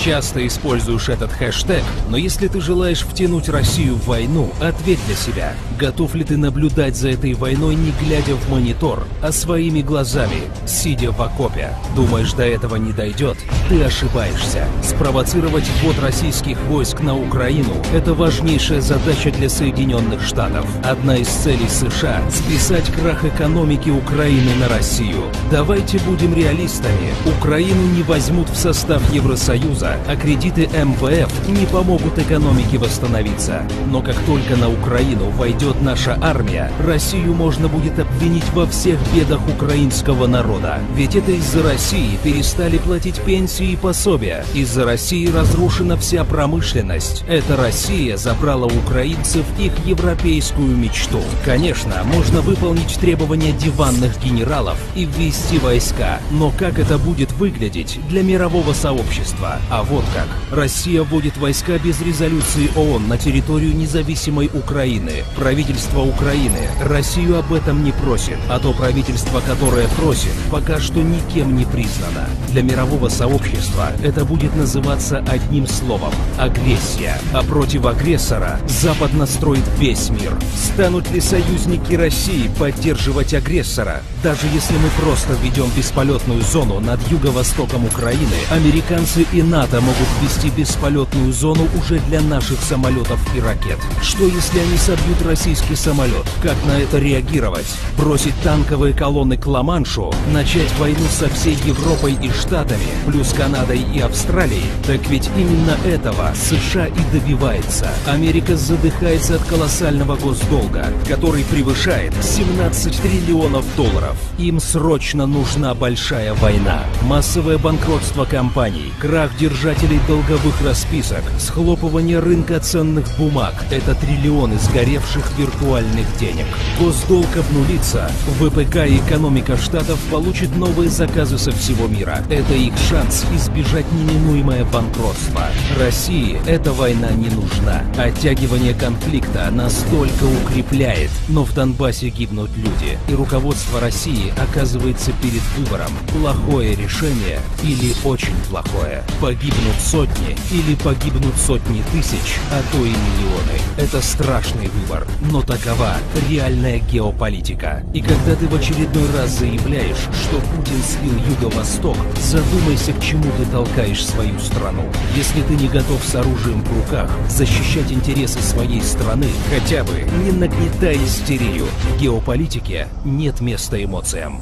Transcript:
Часто используешь этот хэштег, но если ты желаешь втянуть Россию в войну, ответь для себя. Готов ли ты наблюдать за этой войной, не глядя в монитор, а своими глазами, сидя в окопе? Думаешь, до этого не дойдет? Ты ошибаешься. Спровоцировать ввод российских войск на Украину – это важнейшая задача для Соединенных Штатов. Одна из целей США – списать крах экономики Украины на Россию. Давайте будем реалистами. Украину не возьмут в состав Евросоюза, а кредиты МВФ не помогут экономике восстановиться. Но как только на Украину войдет наша армия, Россию можно будет обвинить во всех бедах украинского народа. Ведь это из-за России перестали платить пенсии и пособия. Из-за России разрушена вся промышленность. Эта Россия забрала у украинцев их европейскую мечту. Конечно, можно выполнить требования диванных генералов и ввести войска. Но как это будет выглядеть для мирового сообщества? А вот как. Россия вводит войска без резолюции ООН на территорию независимой Украины. Правительство Украины Россию об этом не просит, а то правительство, которое просит, пока что никем не признано. Для мирового сообщества это будет называться одним словом – агрессия. А против агрессора Запад настроит весь мир. Станут ли союзники России поддерживать агрессора? Даже если мы просто введем бесполетную зону над юго-востоком Украины, американцы и НАТО могут ввести бесполетную зону уже для наших самолетов и ракет. Что если они собьют российский самолет? Как на это реагировать? Бросить танковые колонны к Ла-Маншу? Начать войну со всей Европой и Штатами, плюс Канадой и Австралией? Так ведь именно этого США и добивается. Америка задыхается от колоссального госдолга, который превышает 17 триллионов долларов. Им срочно нужна большая война. Массовое банкротство компаний, крах держателей долговых расписок, схлопывание рынка ценных бумаг – это триллионы сгоревших виртуальных денег. Госдолг обнулится, ВПК и экономика штатов получат новые заказы со всего мира. Это их шанс избежать неминуемое банкротство. России эта война не нужна. Оттягивание конфликта настолько укрепляет, но в Донбассе гибнут люди, и руководство России оказывается перед выбором: плохое решение или очень плохое. Погибнут сотни или погибнут сотни тысяч, а то и миллионы. Это страшный выбор, но такова реальная геополитика. И когда ты в очередной раз заявляешь, что Путин слил Юго-Восток, задумайся, к чему ты толкаешь свою страну. Если ты не готов с оружием в руках защищать интересы своей страны, хотя бы не нагнетай истерию. В геополитике нет места эмоциям.